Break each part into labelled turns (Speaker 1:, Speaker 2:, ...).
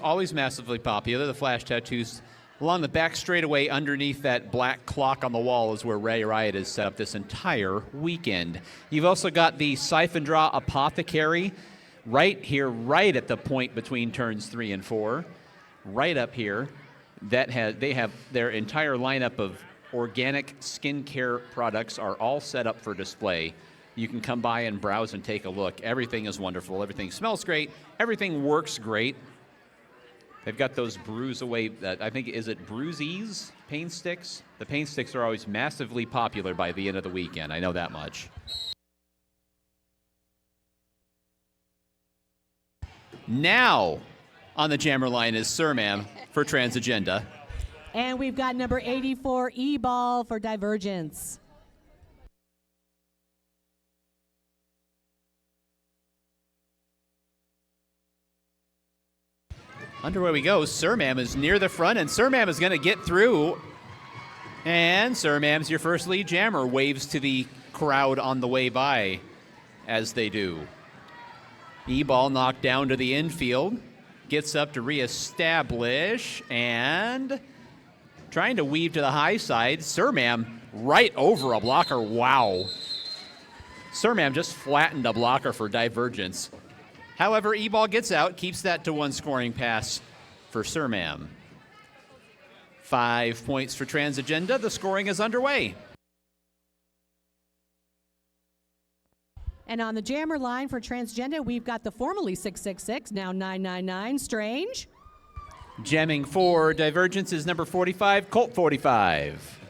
Speaker 1: always massively popular. The flash tattoos along the back straightaway underneath that black clock on the wall is where Ray Riot is set up this entire weekend. You've also got the Siphon Draw Apothecary right here, right at the point between turns 3 and 4, right up here. They have their entire lineup of organic skincare products are all set up for display. You can come by and browse and take a look. Everything is wonderful. Everything smells great. Everything works great. They've got those bruise away, I think, is it Bruise-Ease pain sticks? The pain sticks are always massively popular by the end of the weekend. I know that much. Now on the jammer line is Surmam for Transagenda.
Speaker 2: And we've got number 84, E-Ball for Divergence.
Speaker 1: Underway we go. Surmam is near the front, and Surmam is going to get through. And Surmam's your first lead jammer. Waves to the crowd on the way by, as they do. E-Ball knocked down to the infield. Gets up to reestablish, and trying to weave to the high side. Surmam right over a blocker. Wow. Surmam just flattened a blocker for Divergence. However, E-Ball gets out, keeps that to one scoring pass for Surmam. 5 points for Transagenda. The scoring is underway.
Speaker 2: And on the jammer line for Transgenda, we've got the formerly 666, now 999, Strange.
Speaker 1: Jamming for Divergence is number 45, Colt 45.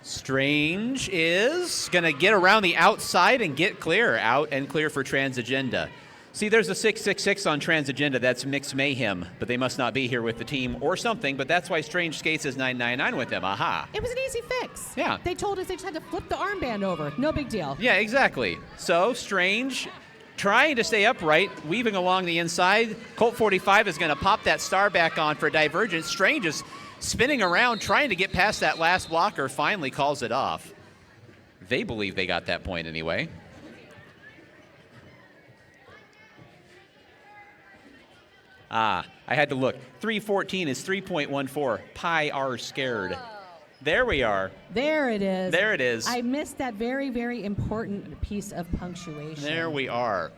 Speaker 1: Strange is going to get around the outside and get clear. Out and clear for Transagenda. See, there's a 666 on Transagenda. That's Mixed Mayhem, but they must not be here with the team or something, but that's why Strange skates is 999 with them. Aha.
Speaker 2: It was an easy fix.
Speaker 1: Yeah.
Speaker 2: They told us they just had to flip the armband over. No big deal.
Speaker 1: Yeah, exactly. So Strange trying to stay upright, weaving along the inside. Colt 45 is going to pop that star back on for Divergence. Strange is spinning around, trying to get past that last blocker, finally calls it off. They believe they got that point anyway. I had to look. 314 is 3.14. Pi r squared. There we are.
Speaker 2: There it is.
Speaker 1: There it is.
Speaker 2: I missed that very, very important piece of punctuation.
Speaker 1: There we are.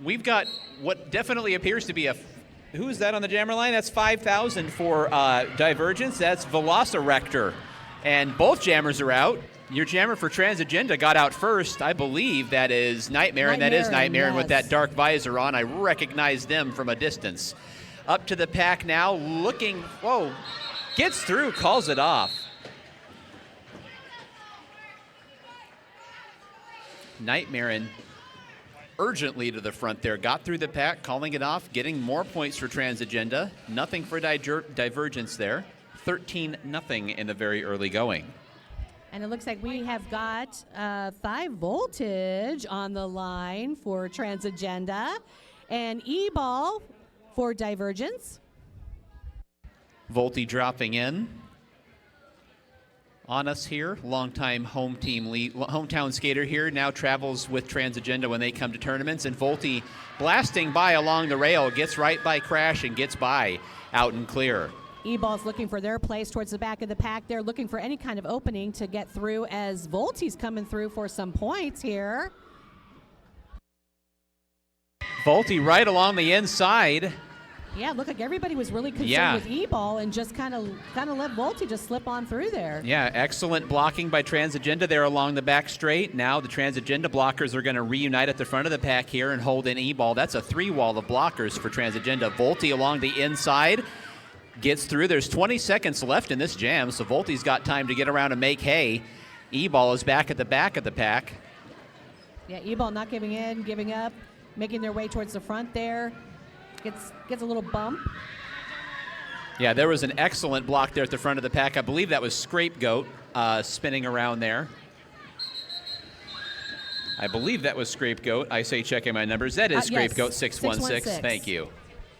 Speaker 1: We've got what definitely appears to be a... Who is that on the jammer line? That's 5,000 for Divergence. That's Velociraptor. And both jammers are out. Your jammer for Transagenda got out first. I believe that is Nightmare, and that is Nightmare, yes. With that dark visor on. I recognize them from a distance. Up to the pack now, looking, whoa, gets through, calls it off. Nightmare urgently to the front there, got through the pack, calling it off, getting more points for Transagenda. Nothing for Divergence there. 13-0 in the very early going.
Speaker 2: And it looks like we have got 5 voltage on the line for Transagenda and E-Ball for Divergence.
Speaker 1: Volti dropping in on us here. Longtime hometown skater here, now travels with Transagenda when they come to tournaments. And Volti blasting by along the rail, gets right by Crash and gets by out and clear.
Speaker 2: E-Ball's looking for their place towards the back of the pack. They're looking for any kind of opening to get through as Volti's coming through for some points here.
Speaker 1: Volti right along the inside.
Speaker 2: Yeah, it looked like everybody was really concerned with E-Ball and just kind of let Volti just slip on through there. Yeah, excellent blocking by Transagenda there along the back straight. Now the Transagenda blockers are going to reunite at the front of the pack here and hold in E-Ball. That's a 3-wall of blockers for Transagenda. Volti along the inside. Gets through. There's 20 seconds left in this jam, so Volti's got time to get around and make hay. E-Ball is back at the back of the pack. Yeah, E-Ball not giving in, giving up, making their way towards the front there. Gets a little bump.
Speaker 1: Yeah, there was an excellent block there at the front of the pack. I believe that was Scapegoat spinning around there. I believe that was Scapegoat. I say checking my numbers. That is Scapegoat, yes, 616. Thank you.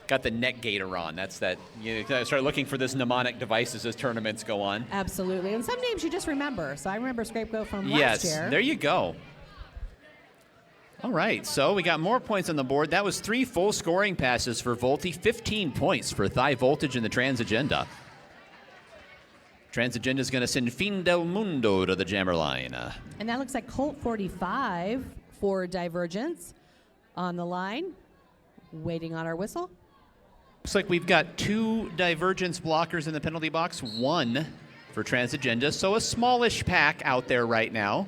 Speaker 1: Got the neck gator on. That's that. You start looking for this mnemonic devices as tournaments go on.
Speaker 2: Absolutely. And some names you just remember. So I remember Scapegoat from last year.
Speaker 1: Yes, there you go. All right, so we got more points on the board. That was 3 full scoring passes for Volte, 15 points for Thigh Voltage in the Transagenda. Transagenda is going to send Fin del Mundo to the jammer line.
Speaker 2: And that looks like Colt 45 for Divergence on the line, waiting on our whistle.
Speaker 1: Looks like we've got 2 Divergence blockers in the penalty box, 1 for Transagenda, so a smallish pack out there right now.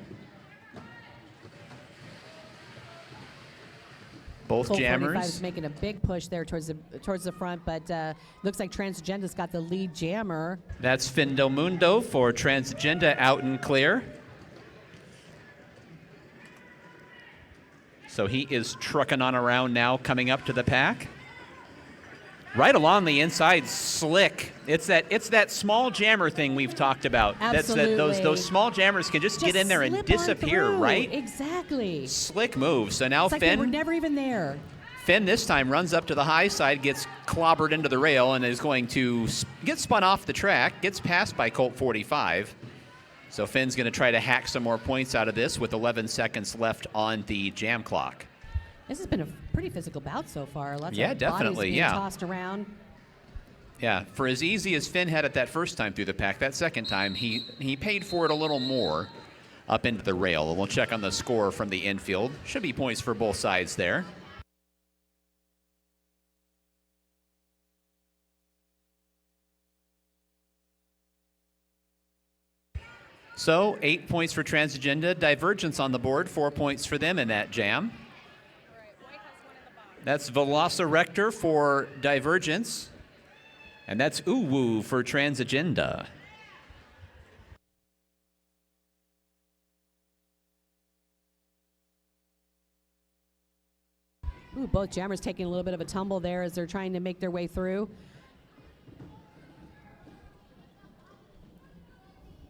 Speaker 1: Both
Speaker 2: Colt
Speaker 1: jammers.
Speaker 2: 45 is making a big push there towards the front, but looks like Transagenda's got the lead jammer.
Speaker 1: That's Fin del Mundo for Transagenda out and clear. So he is trucking on around now, coming up to the pack. Right along the inside, slick. It's that small jammer thing we've talked about.
Speaker 2: Absolutely.
Speaker 1: Those small jammers can just get in there and disappear, right?
Speaker 2: Exactly.
Speaker 1: Slick move. So now
Speaker 2: it's like
Speaker 1: Finn.
Speaker 2: They were never even there.
Speaker 1: Finn this time runs up to the high side, gets clobbered into the rail, and is going to get spun off the track. Gets passed by Colt 45. So Finn's going to try to hack some more points out of this with 11 seconds left on the jam clock.
Speaker 2: This has been a pretty physical bout so far. Lots
Speaker 1: yeah,
Speaker 2: of
Speaker 1: definitely.
Speaker 2: bodies being
Speaker 1: Yeah,
Speaker 2: tossed around.
Speaker 1: Yeah, for as easy as Finn had it that first time through the pack, that second time he paid for it a little more up into the rail. And we'll check on the score from the infield. Should be points for both sides there. So 8 points for Transagenda. Divergence on the board, 4 points for them in that jam. That's Velociraptor for Divergence. And that's Uwu for Transagenda.
Speaker 2: Ooh, both jammers taking a little bit of a tumble there as they're trying to make their way through.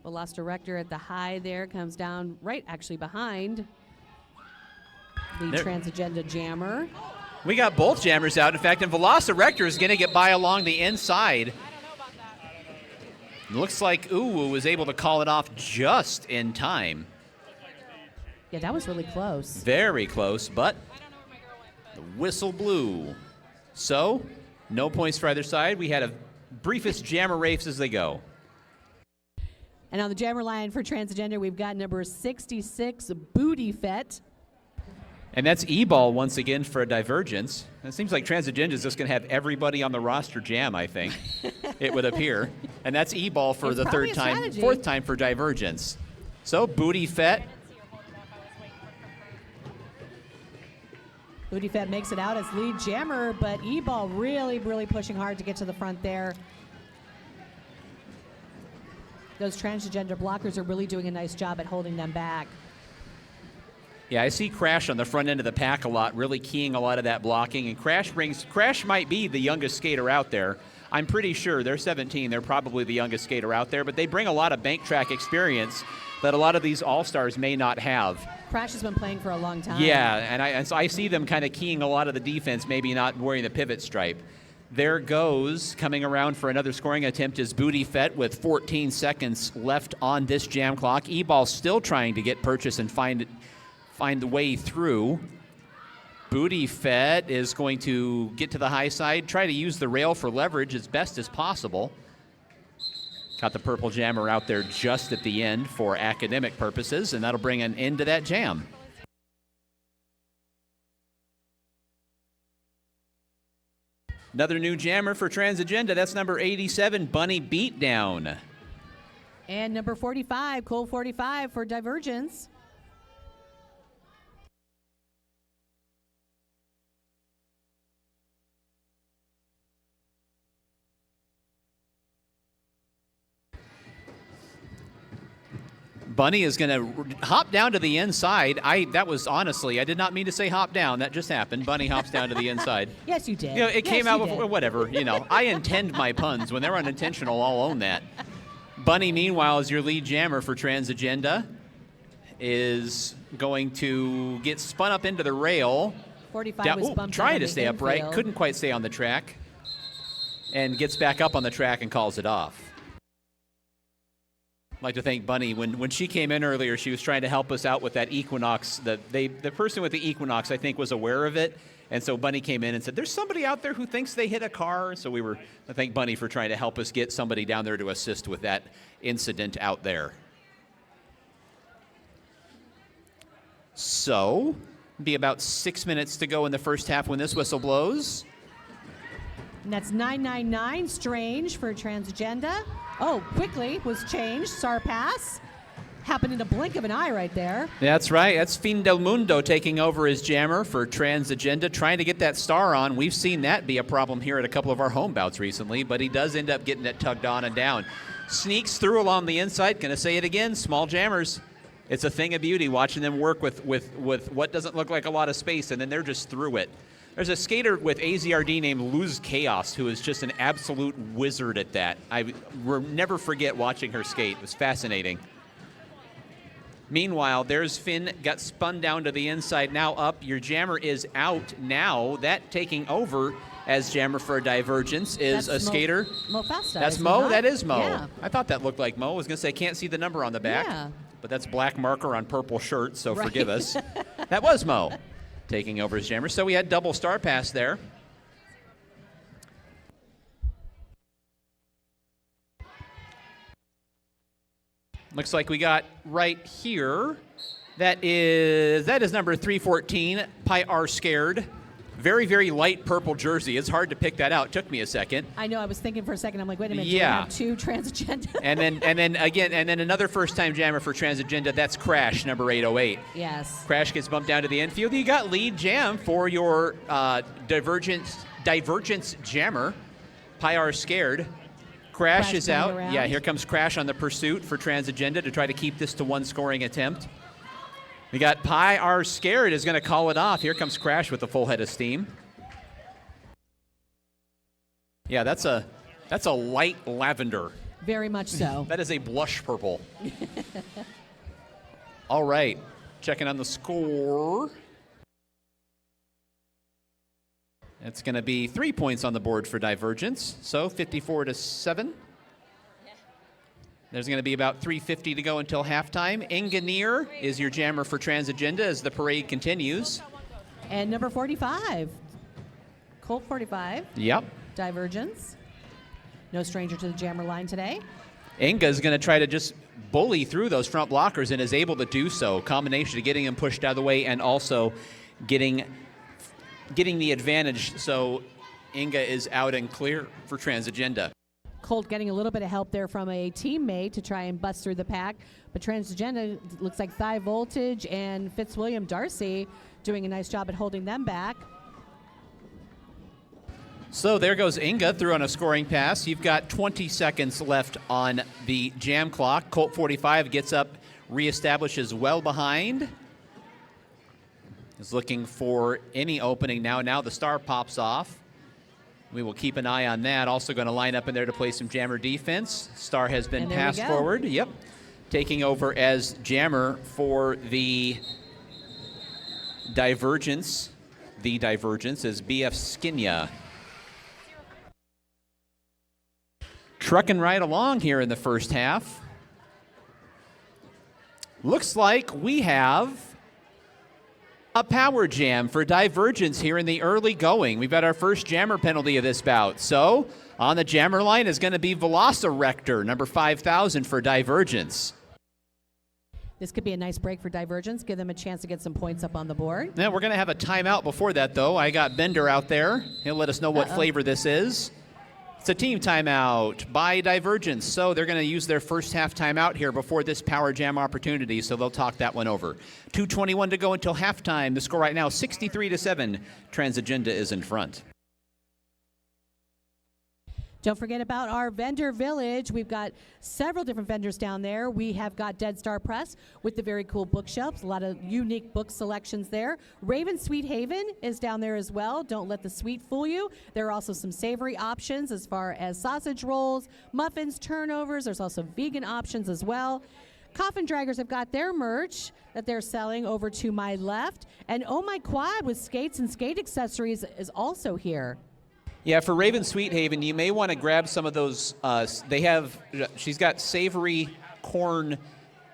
Speaker 2: Velociraptor at the high there comes down right actually behind the Transagenda jammer.
Speaker 1: We got both jammers out, in fact, and Velociraptor is going to get by along the inside. Looks like Uwu was able to call it off just in time.
Speaker 2: Yeah, that was really close.
Speaker 1: Very close, but the whistle blew. So, no points for either side. We had a briefest jammer race as they go.
Speaker 2: And on the jammer line for Transagenda, we've got number 66, Booty Fett.
Speaker 1: And that's E-Ball once again for a Divergence. It seems like Transagenda is just going to have everybody on the roster jam, I think, it would appear. And that's E-Ball for the third time, fourth time for Divergence. So Booty Fett.
Speaker 2: Booty Fett makes it out as lead jammer, but E-Ball really, really pushing hard to get to the front there. Those Transagenda blockers are really doing a nice job at holding them back.
Speaker 1: Yeah, I see Crash on the front end of the pack a lot, really keying a lot of that blocking. And Crash might be the youngest skater out there. I'm pretty sure they're 17. They're probably the youngest skater out there, but they bring a lot of bank track experience that a lot of these all-stars may not have.
Speaker 2: Crash has been playing for a long time.
Speaker 1: Yeah, and so I see them kind of keying a lot of the defense, maybe not wearing the pivot stripe. There goes, coming around for another scoring attempt, is Booty Fett with 14 seconds left on this jam clock. E-Ball still trying to get purchase and find the way through. Booty Fett is going to get to the high side, try to use the rail for leverage as best as possible. Got the purple jammer out there just at the end for academic purposes, and that'll bring an end to that jam. Another new jammer for Transagenda. That's number 87, Bunny Beatdown.
Speaker 2: And number 45, Colt 45 for Divergence.
Speaker 1: Bunny is going to hop down to the inside. That was honestly, I did not mean to say hop down. That just happened. Bunny hops down to the inside.
Speaker 2: Yes, you did.
Speaker 1: You know, it came out before, whatever. You know, I intend my puns. When they're unintentional, I'll own that. Bunny, meanwhile, is your lead jammer for Transagenda, is going to get spun up into the rail.
Speaker 2: 45 was bumped
Speaker 1: trying
Speaker 2: to
Speaker 1: stay upright.
Speaker 2: infield.
Speaker 1: Couldn't quite stay on the track. And gets back up on the track and calls it off. I'd like to thank Bunny. When she came in earlier, she was trying to help us out with that Equinox. The person with the Equinox, I think, was aware of it. And so Bunny came in and said, there's somebody out there who thinks they hit a car. So I thank Bunny for trying to help us get somebody down there to assist with that incident out there. So, be about 6 minutes to go in the first half when this whistle blows.
Speaker 2: And that's 999, Strange for Transagenda. Oh, quickly was changed. Star Pass. Happened in a blink of an eye right there.
Speaker 1: That's right. That's Fin del Mundo taking over as jammer for Transagenda, trying to get that star on. We've seen that be a problem here at a couple of our home bouts recently, but he does end up getting it tugged on and down. Sneaks through along the inside. Gonna say it again, small jammers. It's a thing of beauty watching them work with what doesn't look like a lot of space, and then they're just through it. There's a skater with AZRD named Luz Chaos who is just an absolute wizard at that. I will never forget watching her skate. It was fascinating. Meanwhile, there's Finn, got spun down to the inside, now up. Your jammer is out now. That taking over as jammer for Divergence is
Speaker 2: That's
Speaker 1: a skater.
Speaker 2: Mo Festa.
Speaker 1: That's Mo? That is Mo.
Speaker 2: Yeah.
Speaker 1: I thought that looked like Mo. I was going to say, I can't see the number on the back.
Speaker 2: Yeah.
Speaker 1: But that's black marker on purple shirt, so
Speaker 2: Right.
Speaker 1: forgive us. That was Mo taking over as jammer. So we had double star pass there. Looks like we got right here. That is number 314, Pi R Scared. Very, very light purple jersey. It's hard to pick that out. Took me a second.
Speaker 2: I know. I was thinking for a second. I'm like, wait a minute.
Speaker 1: Yeah.
Speaker 2: Do we have 2 Transagenda?
Speaker 1: and then another first-time jammer for Transagenda. That's Crash, number 808.
Speaker 2: Yes.
Speaker 1: Crash gets bumped down to the infield. You got lead jam for your Divergence jammer. Pi R Scared. Crash is out.
Speaker 2: Around.
Speaker 1: Yeah, here comes Crash on the pursuit for Transagenda to try to keep this to one scoring attempt. We got Pi R Scared is going to call it off. Here comes Crash with a full head of steam. Yeah, that's a light lavender.
Speaker 2: Very much so.
Speaker 1: That is a blush purple. All right, checking on the score. It's going to be 3 points on the board for Divergence, so 54-7. There's going to be about 3:50 to go until halftime. Engineer is your jammer for Transagenda as the parade continues.
Speaker 2: And number 45, Colt 45.
Speaker 1: Yep.
Speaker 2: Divergence. No stranger to the jammer line today.
Speaker 1: Inga is going to try to just bully through those front blockers and is able to do so. Combination of getting him pushed out of the way and also getting the advantage. So Inga is out and clear for Transagenda.
Speaker 2: Colt getting a little bit of help there from a teammate to try and bust through the pack. But Transagenda looks like Thigh Voltage and Fitzwilliam Darcy doing a nice job at holding them back.
Speaker 1: So there goes Inga through on a scoring pass. You've got 20 seconds left on the jam clock. Colt 45 gets up, reestablishes well behind. Is looking for any opening now. Now the star pops off. We will keep an eye on that. Also going to line up in there to play some jammer defense. Star has been passed forward. Yep. Taking over as jammer for the Divergence. The Divergence is BF Skinya. Trucking right along here in the first half. Looks like we have a power jam for Divergence here in the early going. We've got our first jammer penalty of this bout. So on the jammer line is going to be Velociraptor, number 5,000 for Divergence.
Speaker 2: This could be a nice break for Divergence. Give them a chance to get some points up on the board.
Speaker 1: Now we're going to have a timeout before that, though. I got Bender out there. He'll let us know what flavor this is. It's a team timeout by Divergence. So they're going to use their first half timeout here before this power jam opportunity. So they'll talk that one over. 2:21 to go until halftime. The score right now, 63-7. Transagenda is in front.
Speaker 2: Don't forget about our vendor village. We've got several different vendors down there. We have got Dead Star Press with the very cool bookshelves, a lot of unique book selections there. Raven Sweet Haven is down there as well. Don't let the sweet fool you. There are also some savory options as far as sausage rolls, muffins, turnovers. There's also vegan options as well. Coffin Draggers have got their merch that they're selling over to my left. And Oh My Quad with skates and skate accessories is also here.
Speaker 1: Yeah, for Raven Sweet Haven, you may want to grab some of those. She's got savory corn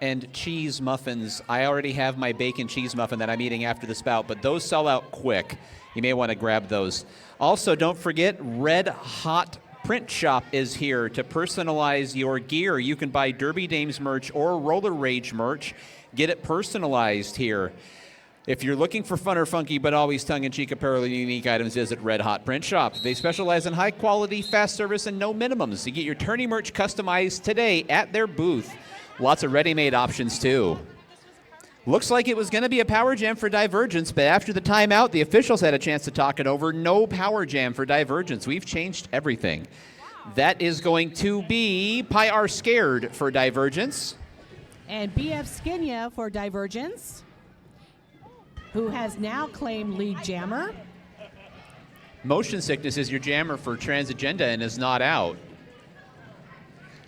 Speaker 1: and cheese muffins. I already have my bacon cheese muffin that I'm eating after this bout, but those sell out quick. You may want to grab those. Also, don't forget, Red Hot Print Shop is here to personalize your gear. You can buy Derby Dames merch or Roller Rage merch. Get it personalized here. If you're looking for fun or funky but always tongue-in-cheek apparel and unique items, visit Red Hot Print Shop. They specialize in high-quality, fast service, and no minimums. You get your tourney merch customized today at their booth. Lots of ready-made options, too. Looks like it was going to be a power jam for Divergence, but after the timeout, the officials had a chance to talk it over. No power jam for Divergence. We've changed everything. That is going to be Pi R Scared for Divergence.
Speaker 2: And BF Skinya for Divergence, who has now claimed lead jammer.
Speaker 1: Motion Sickness is your jammer for Transagenda and is not out.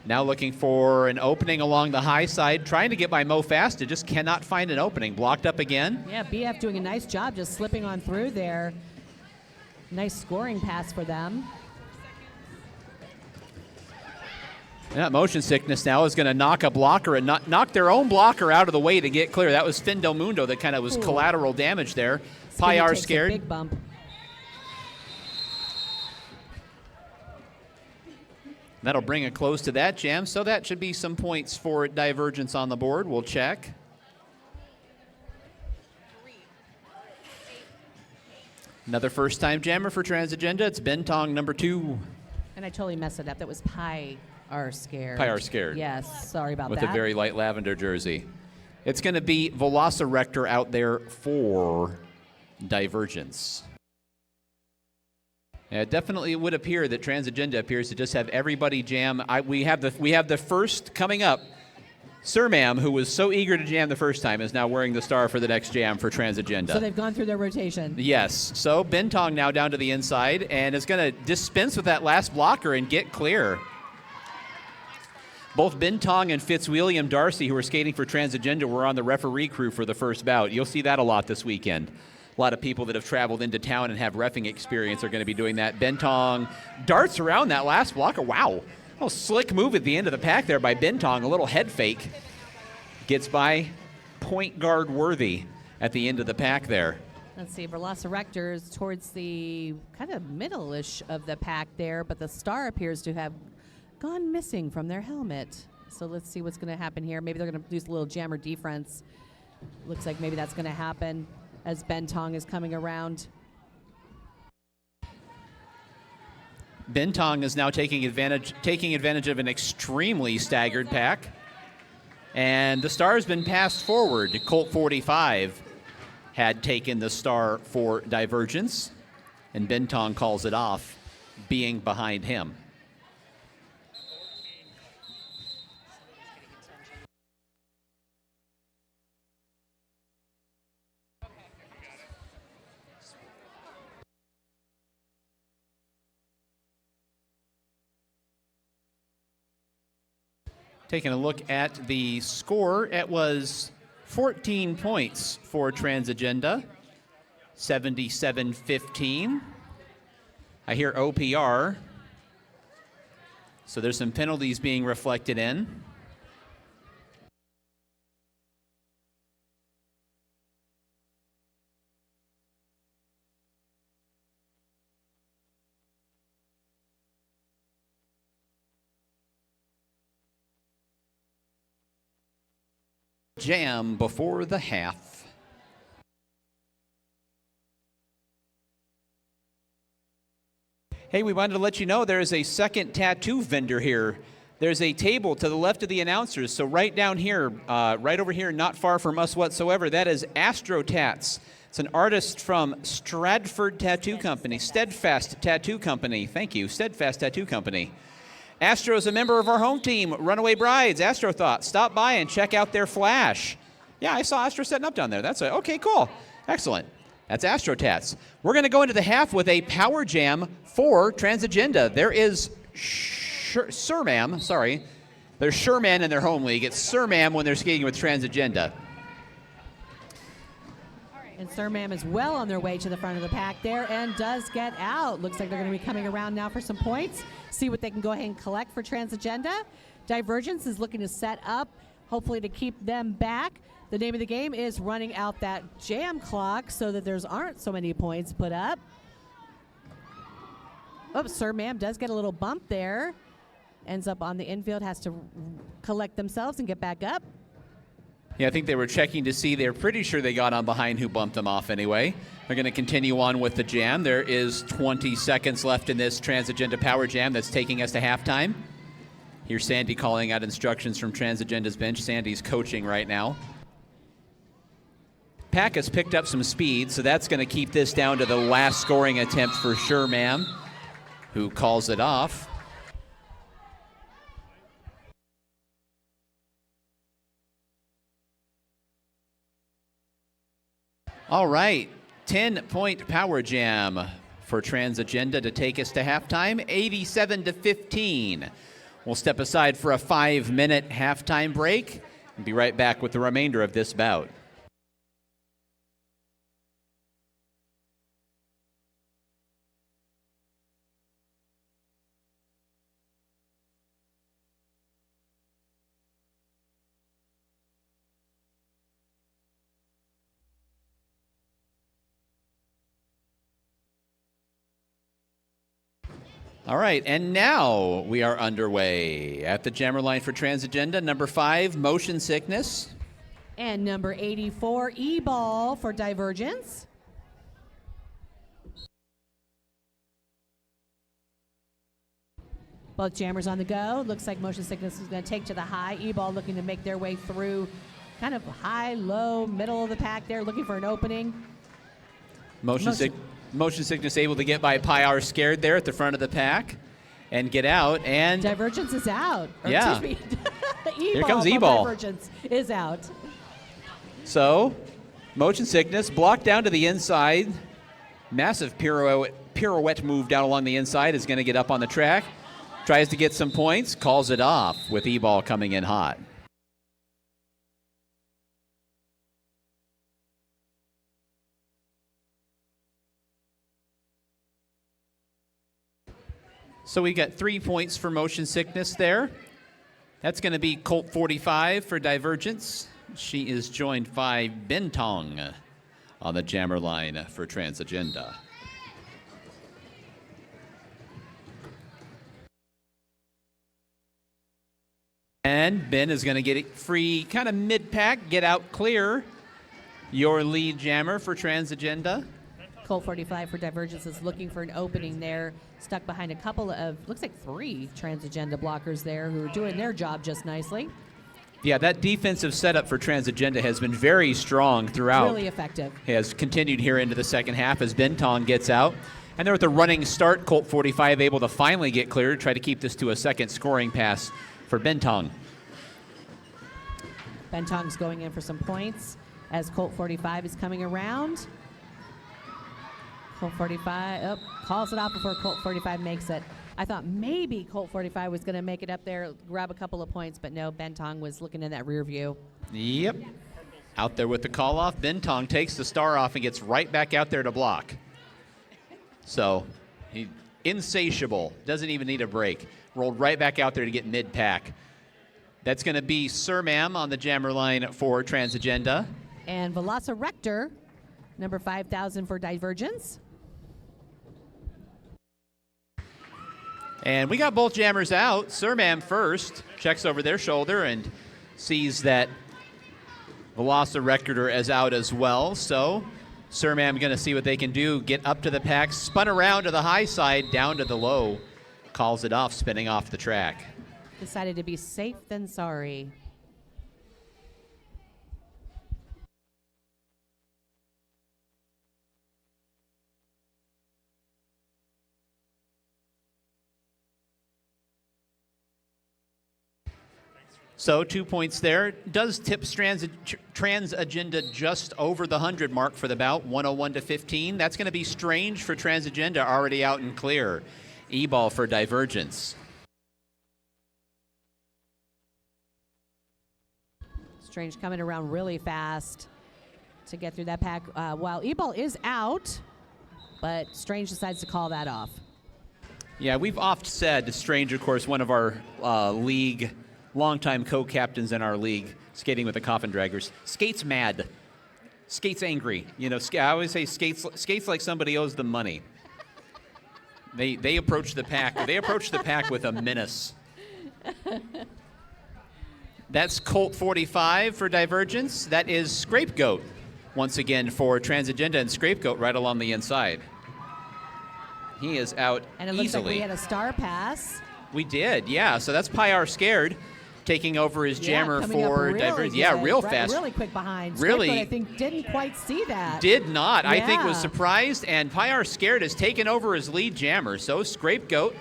Speaker 1: Now looking for an opening along the high side, trying to get by Mo Fasta, just cannot find an opening. Blocked up again.
Speaker 2: Yeah, BF doing a nice job just slipping on through there. Nice scoring pass for them.
Speaker 1: That Motion Sickness now is going to knock a blocker and knock their own blocker out of the way to get clear. That was Findo Mundo that kind of was collateral damage there. Pi R Scared.
Speaker 2: Big bump.
Speaker 1: That'll bring a close to that jam, so that should be some points for Divergence on the board. We'll check. Another first-time jammer for Transagenda. It's Bentong number 2.
Speaker 2: And I totally messed it up. That was Pi R Scared.
Speaker 1: Pi R Scared.
Speaker 2: Yes, sorry about
Speaker 1: With
Speaker 2: that.
Speaker 1: a very light lavender jersey. It's going to be Velociraptor out there for Divergence. It definitely would appear that Transagenda appears to just have everybody jam. We have the first coming up. Surmam, who was so eager to jam the first time, is now wearing the star for the next jam for Transagenda.
Speaker 2: So they've gone through their rotation.
Speaker 1: Yes. So Bentong now down to the inside and is going to dispense with that last blocker and get clear. Both Bentong and Fitzwilliam Darcy, who are skating for Transagenda, were on the referee crew for the first bout. You'll see that a lot this weekend. A lot of people that have traveled into town and have reffing experience are going to be doing that. Bentong darts around that last blocker. Wow. Oh, slick move at the end of the pack there by Bentong. A little head fake. Gets by point guard Worthy at the end of the pack there.
Speaker 2: Let's see, Velociraptors towards the kind of middle-ish of the pack there, but the star appears to have gone missing from their helmet. So let's see what's going to happen here. Maybe they're going to do a little jammer defense. Looks like maybe that's going to happen as Bentong is coming around.
Speaker 1: Bentong is now taking advantage of an extremely staggered pack. And the star has been passed forward. Colt 45 had taken the star for Divergence, and Bentong calls it off, being behind him. Taking a look at the score, it was 14 points for Transagenda, 77-15. I hear OPR, so there's some penalties being reflected in. Jam before the half. Hey, we wanted to let you know there's a second tattoo vendor here. There's a table to the left of the announcers, so right down here, right over here, not far from us whatsoever, that is Astro Tats. It's an artist from Stratford Tattoo Company, Steadfast Tattoo Company. Thank you, Steadfast Tattoo Company. Astro is a member of our home team, Runaway Brides. Astro thought, stop by and check out their flash. Yeah, I saw Astro setting up down there. That's okay, cool. Excellent. That's Astro Tats. We're going to go into the half with a power jam for Transagenda. There is Surmam, sorry. There's Sherman in their home league. It's Surmam when they're skating with Transagenda.
Speaker 2: And Surmam is well on their way to the front of the pack there and does get out. Looks like they're going to be coming around now for some points. See what they can go ahead and collect for Transagenda. Divergence is looking to set up, hopefully to keep them back. The name of the game is running out that jam clock so that there aren't so many points put up. Oh, Sir Ma'am does get a little bump there. Ends up on the infield, has to collect themselves and get back up.
Speaker 1: Yeah, I think they were checking to see. They're pretty sure they got on behind who bumped them off anyway. They're going to continue on with the jam. There is 20 seconds left in this Transagenda Power Jam that's taking us to halftime. Here's Sandy calling out instructions from Transagenda's bench. Sandy's coaching right now. Pack has picked up some speed, so that's going to keep this down to the last scoring attempt for Sure Ma'am, who calls it off. All right, 10-point power jam for Transagenda to take us to halftime, 87-15. We'll step aside for a 5-minute halftime break and be right back with the remainder of this bout. All right, and now we are underway at the jammer line for Transagenda. Number 5, Motion Sickness.
Speaker 2: And number 84, E-Ball for Divergence. Both jammers on the go. Looks like Motion Sickness is going to take to the high. E-Ball looking to make their way through kind of high, low, middle of the pack there, looking for an opening.
Speaker 1: Motion Sickness able to get by Pyar Scared there at the front of the pack and get out. And
Speaker 2: Divergence is out.
Speaker 1: Yeah.
Speaker 2: Here
Speaker 1: comes E-Ball.
Speaker 2: Divergence is out.
Speaker 1: So, Motion Sickness blocked down to the inside. Massive pirouette move down along the inside is going to get up on the track. Tries to get some points, calls it off with E-Ball coming in hot. So we got 3 points for Motion Sickness there. That's going to be Colt 45 for Divergence. She is joined by Bentong on the jammer line for Transagenda. And Ben is going to get it free, kind of mid-pack, get out clear. Your lead jammer for Transagenda.
Speaker 2: Colt 45 for Divergence is looking for an opening there, stuck behind a couple of, looks like 3 Transagenda blockers there who are doing their job just nicely.
Speaker 1: Yeah, that defensive setup for Transagenda has been very strong throughout.
Speaker 2: Really effective.
Speaker 1: Has continued here into the second half as Bentong gets out. And there with the running start, Colt 45 able to finally get cleared, try to keep this to a second scoring pass for Bentong.
Speaker 2: Bentong's going in for some points as Colt 45 is coming around. Colt 45 calls it off before Colt 45 makes it. I thought maybe Colt 45 was going to make it up there, grab a couple of points, but no, Bentong was looking in that rear view.
Speaker 1: Yep. Out there with the call off. Bentong takes the star off and gets right back out there to block. So, insatiable. Doesn't even need a break. Rolled right back out there to get mid-pack. That's going to be Sir Ma'am on the jammer line for Transagenda.
Speaker 2: And Velociraptor, number 5,000 for Divergence.
Speaker 1: And we got both jammers out. Sir Ma'am first checks over their shoulder and sees that Velociraptor is out as well. So Sir Ma'am going to see what they can do. Get up to the pack, spun around to the high side, down to the low. Calls it off, spinning off the track.
Speaker 2: Decided to be safe than sorry.
Speaker 1: So 2 points there. Does tip Transagenda just over the 100 mark for the bout, 101-15. That's going to be Strange for Transagenda, already out and clear. E-Ball for Divergence.
Speaker 2: Strange coming around really fast to get through that pack. While E-Ball is out, but Strange decides to call that off.
Speaker 1: Yeah, we've oft said Strange, of course, one of our league longtime co-captains in our league, skating with the Coffin Draggers. Skates mad. Skates angry. You know, I always say skates like somebody owes them money. They approach the pack. They approach the pack with a menace. That's Colt 45 for Divergence. That is Scapegoat once again for Transagenda, and Scapegoat right along the inside. He is out easily.
Speaker 2: And it looks like we had a star pass.
Speaker 1: We did, yeah. So that's Pyar Scared taking over his jammer for Divergence.
Speaker 2: Yeah,
Speaker 1: real fast.
Speaker 2: Really quick behind.
Speaker 1: Really,
Speaker 2: Scapegoat, I think, didn't quite see that.
Speaker 1: Did not.
Speaker 2: Yeah.
Speaker 1: I think was surprised, and Pyar Scared has taken over his lead jammer. So Scapegoat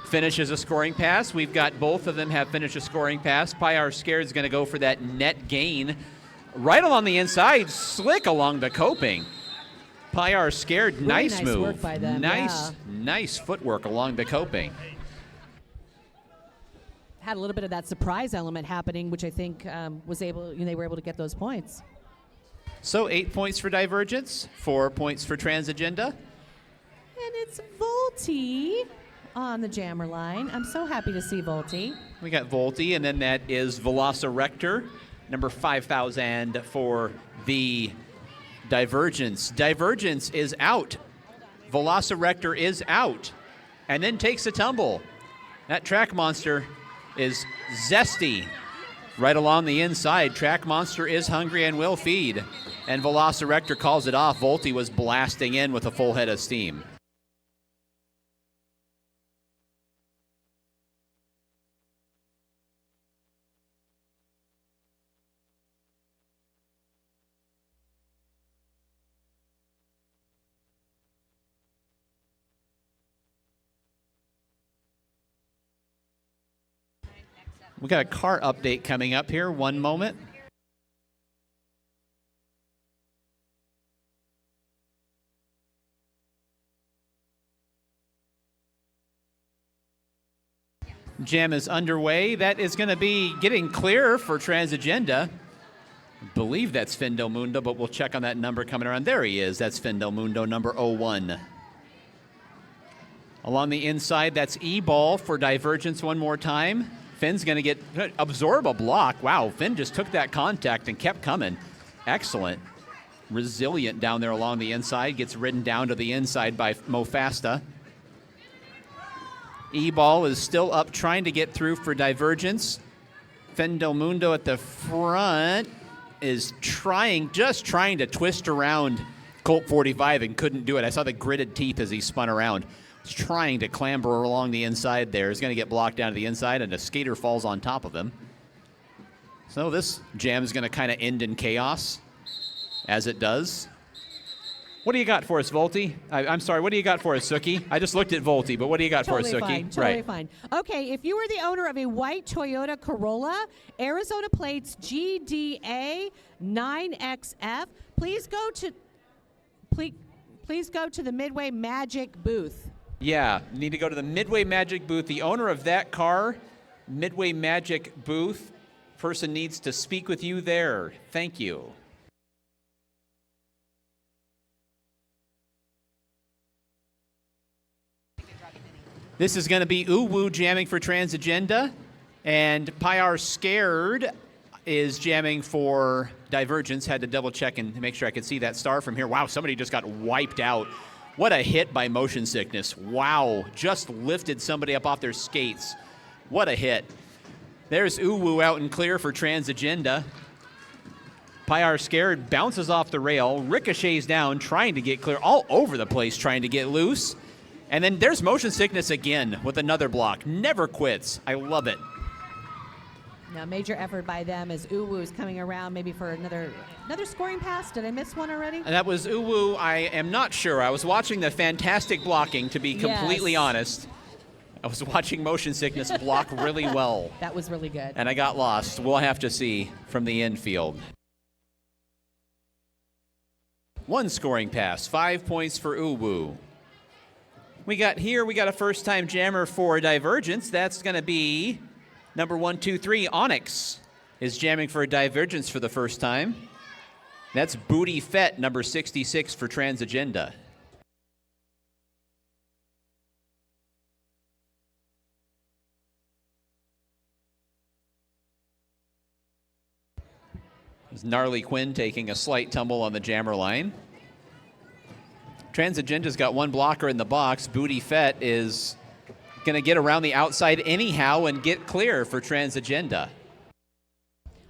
Speaker 1: finishes a scoring pass. We've got both of them have finished a scoring pass. Pyar Scared is going to go for that net gain. Right along the inside, slick along the coping. Pyar Scared,
Speaker 2: really
Speaker 1: nice move.
Speaker 2: Work by them.
Speaker 1: Nice footwork along the coping.
Speaker 2: Had a little bit of that surprise element happening, which I think they were able to get those points.
Speaker 1: So 8 points for Divergence, 4 points for Transagenda.
Speaker 2: And it's Volti on the jammer line. I'm so happy to see Volti.
Speaker 1: We got Volti, and then that is Velociraptor, number 5,000 for the Divergence. Divergence is out. Velociraptor is out, and then takes a tumble. That Track Monster is zesty right along the inside. Track Monster is hungry and will feed, and Velociraptor calls it off. Volti was blasting in with a full head of steam. We got a car update coming up here. One moment. Jam is underway. That is going to be getting clear for Transagenda. I believe that's Findo Mundo, but we'll check on that number coming around. There he is. That's Findo Mundo, number 01. Along the inside, that's E-Ball for Divergence one more time. Finn's going to absorb a block. Wow, Finn just took that contact and kept coming. Excellent. Resilient down there along the inside. Gets ridden down to the inside by Mofasta. E-Ball is still up trying to get through for Divergence. Fendo Mundo at the front is just trying to twist around Colt 45 and couldn't do it. I saw the gritted teeth as he spun around. He's trying to clamber along the inside there. He's going to get blocked down to the inside, and a skater falls on top of him. So this jam is going to kind of end in chaos, as it does. What do you got for us, Volti? I'm sorry, what do you got for us, Suki? I just looked at Volti, but what do you got for us, Suki?
Speaker 2: Totally fine. Okay, if you were the owner of a white Toyota Corolla, Arizona plates GDA 9XF, please go to the Midway Magic booth.
Speaker 1: Yeah, you need to go to the Midway Magic booth. The owner of that car, Midway Magic booth, person needs to speak with you there. Thank you. This is going to be Uwu jamming for Transagenda, and Pyar Scared is jamming for Divergence. Had to double check and make sure I could see that star from here. Wow, somebody just got wiped out. What a hit by Motion Sickness. Wow, just lifted somebody up off their skates. What a hit. There's Uwu out and clear for Transagenda. Pyar Scared bounces off the rail, ricochets down, trying to get clear, all over the place trying to get loose. And then there's Motion Sickness again with another block. Never quits. I love it.
Speaker 2: Now, major effort by them as Uwu is coming around maybe for another scoring pass. Did I miss one already?
Speaker 1: And that was Uwu. I am not sure. I was watching the fantastic blocking, to be completely honest. I was watching Motion Sickness block really well.
Speaker 2: That was really good.
Speaker 1: And I got lost. We'll have to see from the infield. One scoring pass, 5 points for Uwu. We got a first-time jammer for Divergence. That's going to be number 123, Onyx, is jamming for Divergence for the first time. That's Booty Fett, number 66 for Transagenda. Gnarly Quinn taking a slight tumble on the jammer line. Transagenda's got one blocker in the box. Booty Fett is going to get around the outside anyhow and get clear for Transagenda.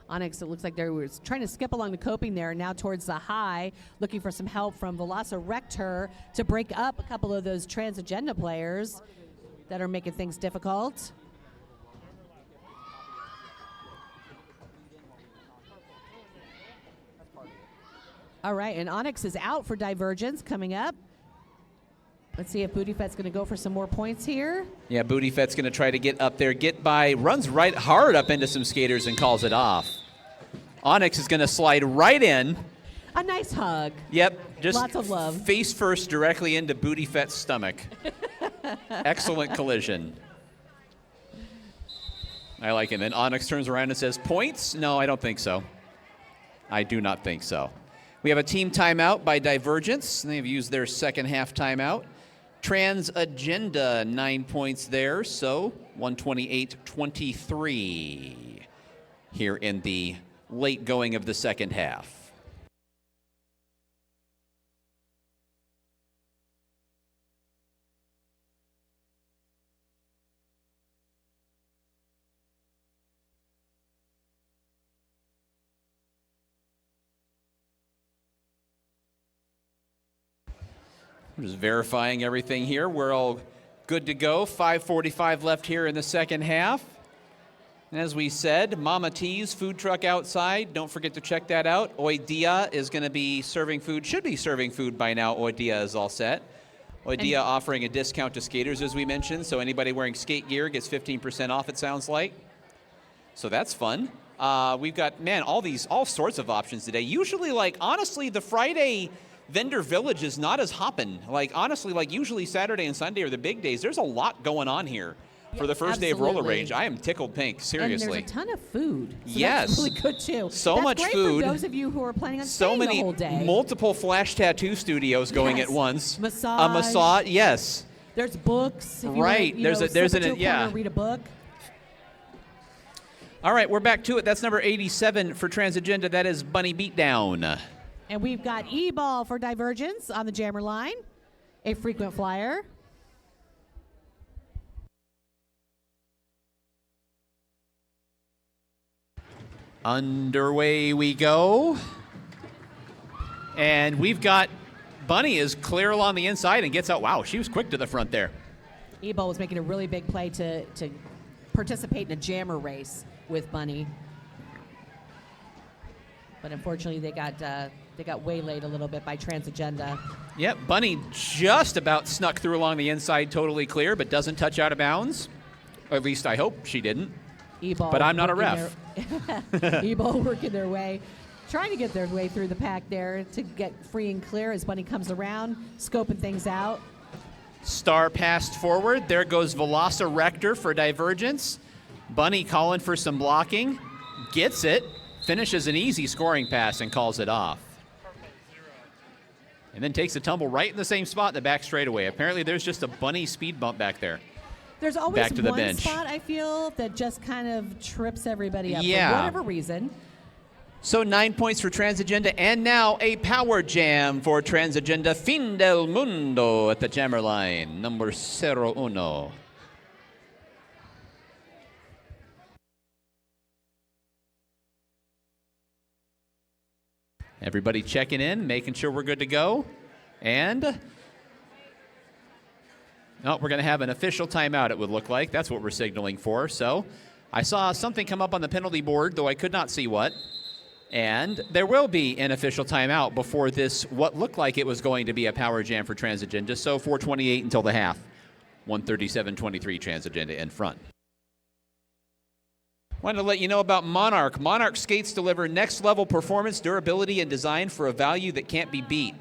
Speaker 2: Onyx, it looks like they were trying to skip along the coping there, now towards the high, looking for some help from Velociraptor to break up a couple of those Transagenda players that are making things difficult. All right, and Onyx is out for Divergence coming up. Let's see if Booty Fett's going to go for some more points here.
Speaker 1: Yeah, Booty Fett's going to try to get up there, get by, runs right hard up into some skaters and calls it off. Onyx is going to slide right in.
Speaker 2: A nice hug.
Speaker 1: Yep, just
Speaker 2: lots of love.
Speaker 1: Face first directly into Booty Fett's stomach. Excellent collision. I like it. Then Onyx turns around and says, points? No, I don't think so. I do not think so. We have a team timeout by Divergence. They've used their second half timeout. Transagenda, 9 points there, so 128-23 here in the late going of the second half. We're just verifying everything here. We're all good to go. 5:45 left here in the second half. And as we said, Mama T's food truck outside. Don't forget to check that out. Oidia is going to be serving food. Should be serving food by now. Oidia is all set. Oidia offering a discount to skaters, as we mentioned. So anybody wearing skate gear gets 15% off, it sounds like. So that's fun. We've got, man, all sorts of options today. Usually, like, honestly, the Friday vendor village is not as hopping. Like, honestly, like usually Saturday and Sunday are the big days. There's a lot going on here for the first day of Roller Rage. I am tickled pink, seriously.
Speaker 2: And there's a ton of food. So
Speaker 1: yes.
Speaker 2: That's really good, too.
Speaker 1: So
Speaker 2: that's
Speaker 1: much
Speaker 2: great
Speaker 1: food.
Speaker 2: For those of you who are planning on staying the whole day.
Speaker 1: So many multiple flash tattoo studios going at once.
Speaker 2: Massage.
Speaker 1: A massage, yes.
Speaker 2: There's books. If
Speaker 1: right.
Speaker 2: You want,
Speaker 1: there's an
Speaker 2: yeah. Read a book.
Speaker 1: All right, we're back to it. That's number 87 for Transagenda. That is Bunny Beatdown.
Speaker 2: And we've got E-Ball for Divergence on the jammer line, a frequent flyer.
Speaker 1: Underway we go. And we've got Bunny is clear along the inside and gets out. Wow, she was quick to the front there.
Speaker 2: E-Ball was making a really big play to participate in a jammer race with Bunny. But unfortunately, they got waylaid a little bit by Transagenda.
Speaker 1: Yep, Bunny just about snuck through along the inside, totally clear, but doesn't touch out of bounds. Or at least I hope she didn't.
Speaker 2: E-Ball,
Speaker 1: but I'm not a ref.
Speaker 2: E-Ball working their way, trying to get their way through the pack there to get free and clear as Bunny comes around, scoping things out.
Speaker 1: Star passed forward. There goes Velociraptor for Divergence. Bunny calling for some blocking. Gets it. Finishes an easy scoring pass and calls it off. And then takes a tumble right in the same spot in the back straightaway. Apparently there's just a Bunny speed bump back there.
Speaker 2: There's always one spot, I feel, that just kind of trips everybody up for whatever reason.
Speaker 1: So 9 points for Transagenda, and now a power jam for Transagenda. Fin del Mundo at the jammer line, number 01. Everybody checking in, making sure we're good to go. And we're going to have an official timeout, it would look like. That's what we're signaling for. So I saw something come up on the penalty board, though I could not see what. And there will be an official timeout before this, what looked like it was going to be a power jam for Transagenda. So 4:28 until the half. 137-23 Transagenda in front. Wanted to let you know about Monarch. Monarch skates deliver next-level performance, durability, and design for a value that can't be beat.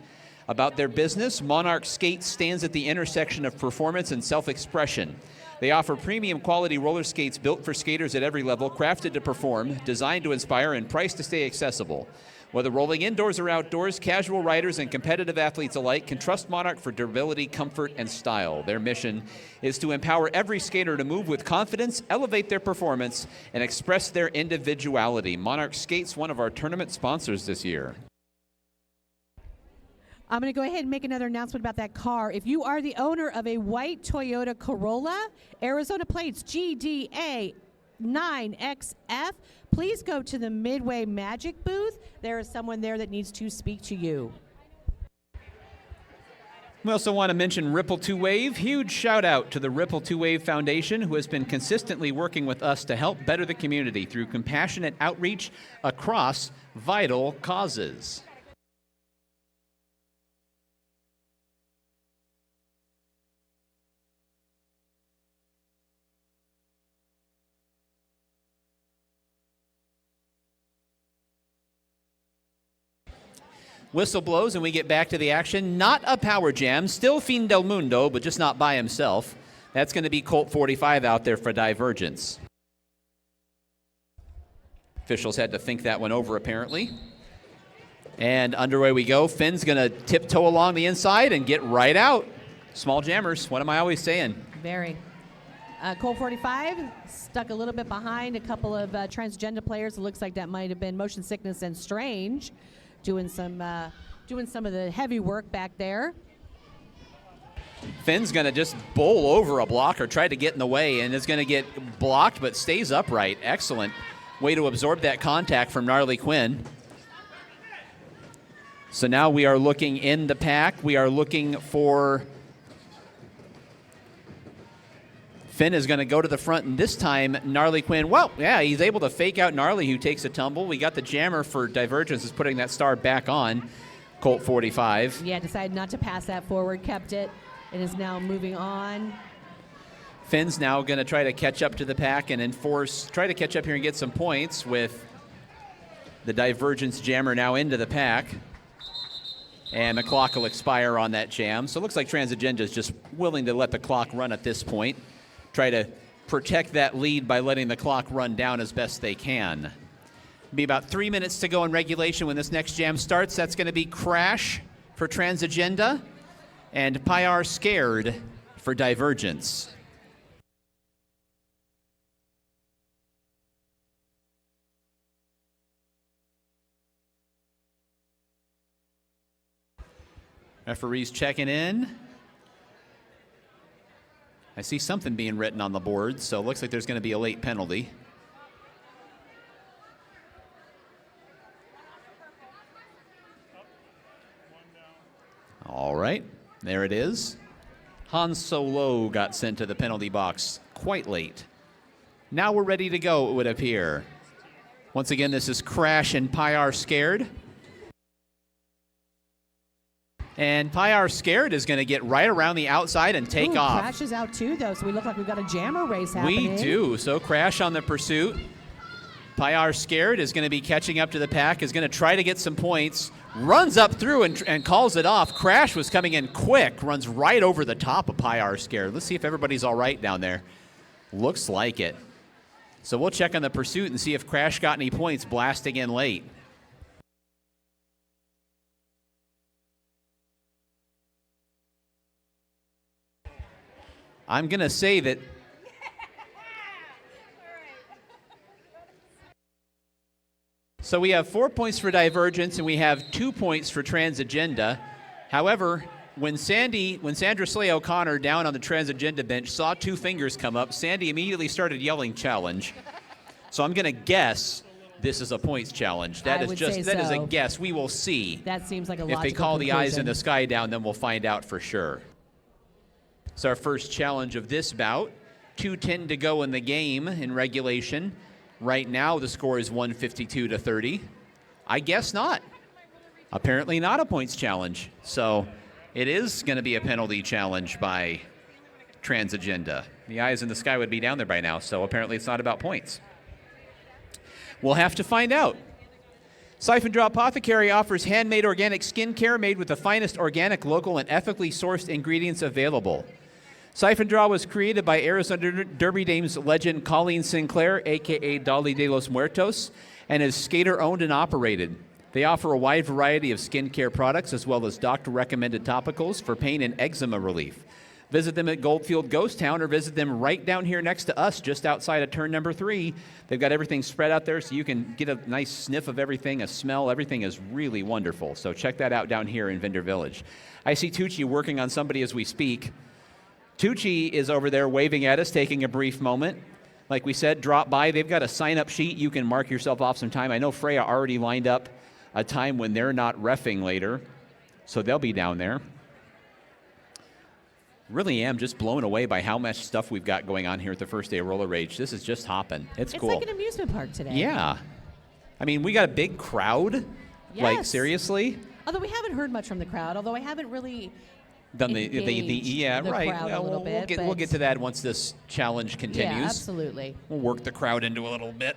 Speaker 1: About their business, Monarch Skates stands at the intersection of performance and self-expression. They offer premium quality roller skates built for skaters at every level, crafted to perform, designed to inspire, and priced to stay accessible. Whether rolling indoors or outdoors, casual riders and competitive athletes alike can trust Monarch for durability, comfort, and style. Their mission is to empower every skater to move with confidence, elevate their performance, and express their individuality. Monarch Skate's one of our tournament sponsors this year.
Speaker 2: I'm going to go ahead and make another announcement about that car. If you are the owner of a white Toyota Corolla, Arizona plates GDA 9XF, please go to the Midway Magic booth. There is someone there that needs to speak to you.
Speaker 1: We also want to mention Ripple 2 Wave. Huge shout out to the Ripple 2 Wave Foundation, who has been consistently working with us to help better the community through compassionate outreach across vital causes. Whistle blows and we get back to the action. Not a power jam, still Fin del Mundo, but just not by himself. That's going to be Colt 45 out there for Divergence. Officials had to think that one over apparently. And underway we go. Finn's going to tiptoe along the inside and get right out. Small jammers, what am I always saying?
Speaker 2: Very. Colt 45 stuck a little bit behind a couple of transgender players. It looks like that might have been Motion Sickness and Strange. Doing some of the heavy work back there.
Speaker 1: Finn's going to just bowl over a blocker, try to get in the way, and is going to get blocked but stays upright. Excellent way to absorb that contact from Gnarly Quinn. So now we are looking in the pack. We are looking for... Finn is going to go to the front, and this time, Gnarly Quinn, well, yeah, he's able to fake out Gnarly, who takes a tumble. We got the jammer for Divergence is putting that star back on, Colt 45.
Speaker 2: Yeah, decided not to pass that forward, kept it, and is now moving on.
Speaker 1: Finn's now going to try to catch up to the pack and try to catch up here and get some points with the Divergence jammer now into the pack. And the clock will expire on that jam. So it looks like Transagenda is just willing to let the clock run at this point. Try to protect that lead by letting the clock run down as best they can. Be about 3 minutes to go in regulation when this next jam starts. That's going to be Crash for Transagenda and Pyar Scared for Divergence. Referees checking in. I see something being written on the board, so it looks like there's going to be a late penalty. All right, there it is. Han Solo got sent to the penalty box quite late. Now we're ready to go, it would appear. Once again, this is Crash and Pyar Scared. And Pyar Scared is going to get right around the outside and take off.
Speaker 2: Crash is out too, though, so we look like we've got a jammer race happening.
Speaker 1: We do. So Crash on the pursuit. Pyar Scared is going to be catching up to the pack, is going to try to get some points, runs up through and calls it off. Crash was coming in quick, runs right over the top of Pyar Scared. Let's see if everybody's all right down there. Looks like it. So we'll check on the pursuit and see if Crash got any points blasting in late. I'm going to say that so we have 4 points for Divergence and we have 2 points for Transagenda. However, when Sandra Slay O'Connor down on the Transagenda bench saw 2 fingers come up, Sandy immediately started yelling challenge. So I'm going to guess this is a points challenge. That is a guess. We will see.
Speaker 2: That seems like a logical
Speaker 1: If they call
Speaker 2: conclusion.
Speaker 1: the eyes in the sky down, then we'll find out for sure. It's our first challenge of this bout. 2:10 to go in the game in regulation. Right now, the score is 152-30. I guess not. Apparently not a points challenge. So it is going to be a penalty challenge by Transagenda. The eyes in the sky would be down there by now, so apparently it's not about points. We'll have to find out. Siphon Draw Apothecary offers handmade organic skincare made with the finest organic, local, and ethically sourced ingredients available. Siphon Draw was created by Arizona Derby Dames legend Colleen Sinclair, a.k.a. Dolly de los Muertos, and is skater-owned and operated. They offer a wide variety of skincare products as well as doctor-recommended topicals for pain and eczema relief. Visit them at Goldfield Ghost Town or visit them right down here next to us, just outside of turn number 3. They've got everything spread out there so you can get a nice sniff of everything, a smell. Everything is really wonderful. So check that out down here in Vendor Village. I see Tucci working on somebody as we speak. Tucci is over there waving at us, taking a brief moment. Like we said, drop by. They've got a sign-up sheet. You can mark yourself off some time. I know Freya already lined up a time when they're not reffing later, so they'll be down there. Really am just blown away by how much stuff we've got going on here at the first day of Roller Rage. This is just hopping. It's cool.
Speaker 2: It's like an amusement park today.
Speaker 1: Yeah. I mean, we got a big crowd.
Speaker 2: Yes.
Speaker 1: Like, seriously?
Speaker 2: Although we haven't heard much from the crowd, although I haven't really
Speaker 1: done
Speaker 2: the
Speaker 1: right.
Speaker 2: crowd
Speaker 1: Well,
Speaker 2: a little bit,
Speaker 1: we'll get to that once this challenge continues.
Speaker 2: Yeah, absolutely.
Speaker 1: We'll work the crowd into a little bit.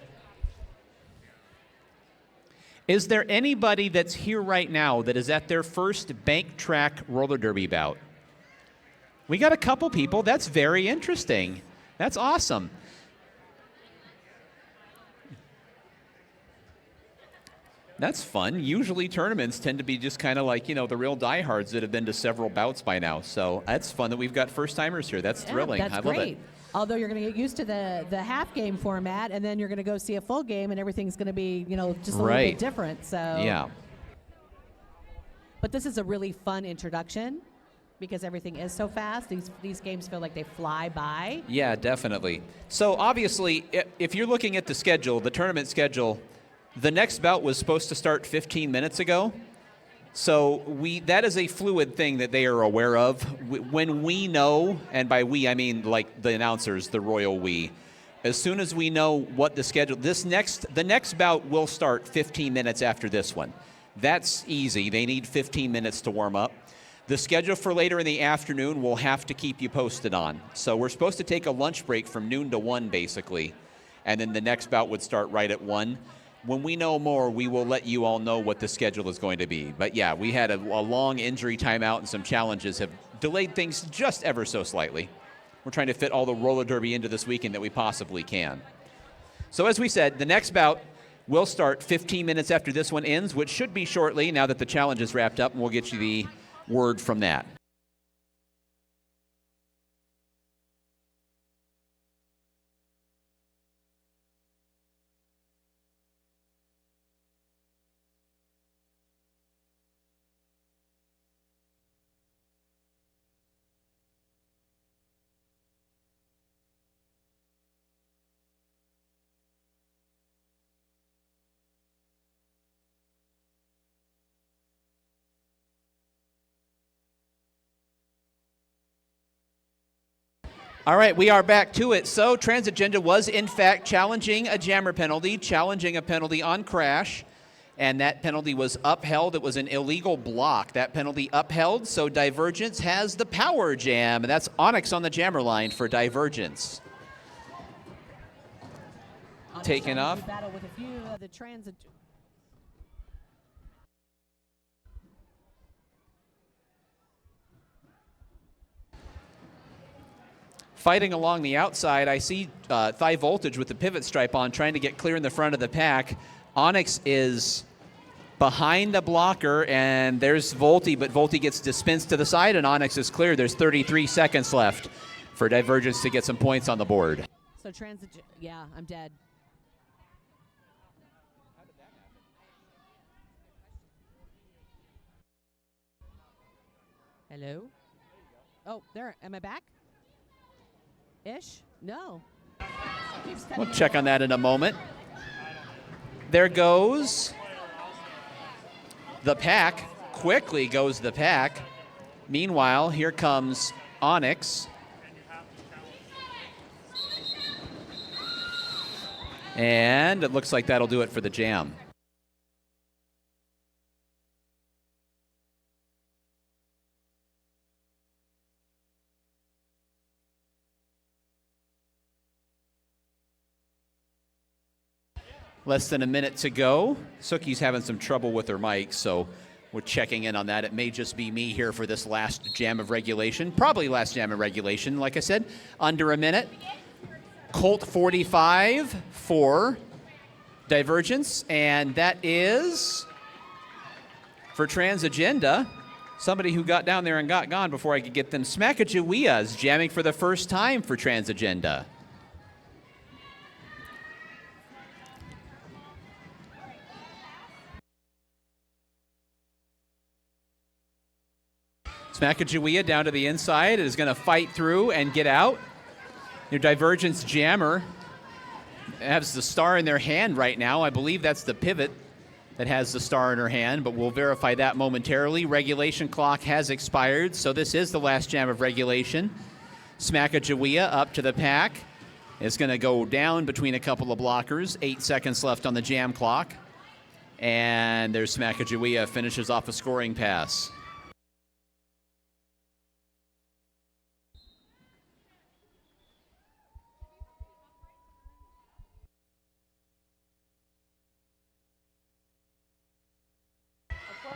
Speaker 1: Is there anybody that's here right now that is at their first bank track roller derby bout? We got a couple people. That's very interesting. That's awesome. That's fun. Usually tournaments tend to be just kind of like, the real diehards that have been to several bouts by now. So that's fun that we've got first-timers here. That's thrilling.
Speaker 2: That's
Speaker 1: I
Speaker 2: great.
Speaker 1: love it.
Speaker 2: Although you're going to get used to the half game format, and then you're going to go see a full game, and everything's going to be, just a little bit different. So
Speaker 1: yeah.
Speaker 2: But this is a really fun introduction because everything is so fast. These games feel like they fly by.
Speaker 1: Yeah, definitely. So obviously, if you're looking at the schedule, the tournament schedule, the next bout was supposed to start 15 minutes ago. So that is a fluid thing that they are aware of. When we know, and by we I mean like the announcers, the royal we, as soon as we know what the schedule, the next bout will start 15 minutes after this one. That's easy. They need 15 minutes to warm up. The schedule for later in the afternoon we'll have to keep you posted on. So we're supposed to take a lunch break from noon to 1 basically, and then the next bout would start right at 1. When we know more, we will let you all know what the schedule is going to be. But yeah, we had a long injury timeout and some challenges have delayed things just ever so slightly. We're trying to fit all the roller derby into this weekend that we possibly can. So as we said, the next bout will start 15 minutes after this one ends, which should be shortly now that the challenge is wrapped up, and we'll get you the word from that. All right, we are back to it. So Transagenda was, in fact, challenging a jammer penalty, challenging a penalty on crash, and that penalty was upheld. It was an illegal block. That penalty upheld, so Divergence has the power jam, and that's Onyx on the jammer line for Divergence. Taken off.
Speaker 2: Battle with a few of the
Speaker 1: Fighting along the outside, I see Thigh Voltage with the pivot stripe on, trying to get clear in the front of the pack. Onyx is behind the blocker, and there's Volty, but Volty gets dispensed to the side, and Onyx is clear. There's 33 seconds left for Divergence to get some points on the board.
Speaker 2: So yeah, I'm dead. Hello? Oh, there, am I back? Ish? No.
Speaker 1: We'll check on that in a moment. There goes the pack. Quickly goes the pack. Meanwhile, here comes Onyx. And it looks like that'll do it for the jam. Less than a minute to go. Suki's having some trouble with her mic, so we're checking in on that. It may just be me here for this last jam of regulation. Probably last jam of regulation, like I said. Under a minute. Colt 45 for Divergence, and that is For Transagenda, somebody who got down there and got gone before I could get them, Smackajawea is jamming for the first time for Transagenda. Smackajawea down to the inside is going to fight through and get out. Your Divergence jammer has the star in their hand right now. I believe that's the pivot that has the star in her hand, but we'll verify that momentarily. Regulation clock has expired, so this is the last jam of regulation. Smackajawea up to the pack. It's going to go down between a couple of blockers. 8 seconds left on the jam clock. And there's Smackajawea, finishes off a scoring pass.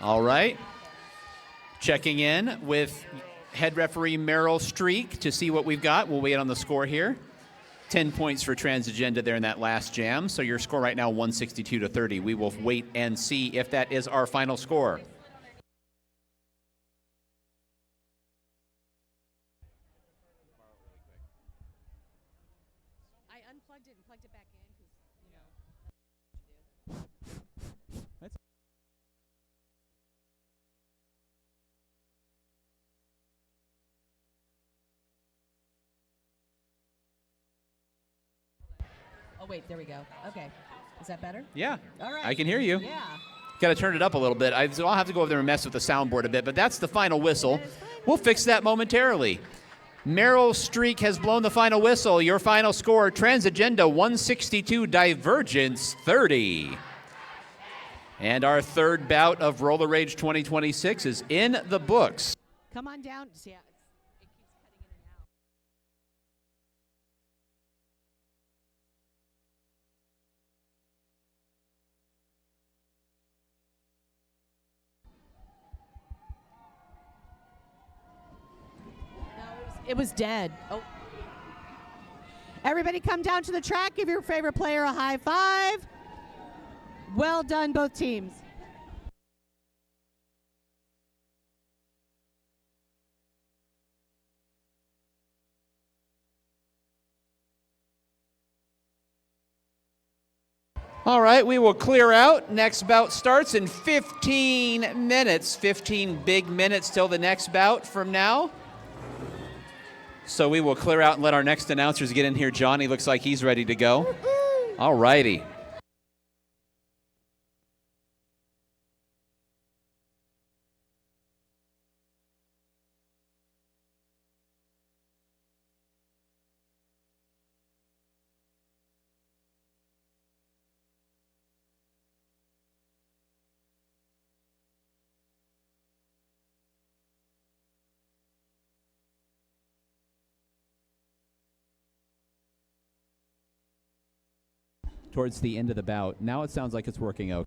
Speaker 1: All right. Checking in with head referee Merrill Streak to see what we've got. We'll wait on the score here. 10 points for Transagenda there in that last jam. So your score right now, 162-30. We will wait and see if that is our final score.
Speaker 2: I unplugged it and plugged it back in because, you know,
Speaker 1: That's
Speaker 2: Oh, wait, there we go. Okay. Is that better?
Speaker 1: Yeah.
Speaker 2: All right.
Speaker 1: I can hear you.
Speaker 2: Yeah.
Speaker 1: Got to turn it up a little bit. So I'll have to go over there and mess with the soundboard a bit, but that's the final whistle. We'll fix that momentarily. Merrill Streak has blown the final whistle. Your final score, Transagenda 162, Divergence 30. And our third bout of Roller Rage 2026 is in the books.
Speaker 2: Come on down. See, it keeps cutting in and out. It was dead. Oh. Everybody come down to the track. Give your favorite player a high five. Well done, both teams.
Speaker 1: All right, we will clear out. Next bout starts in 15 minutes. 15 big minutes till the next bout from now. So we will clear out and let our next announcers get in here. Johnny looks like he's ready to go. All righty. Towards the end of the bout. Now it sounds like it's working out.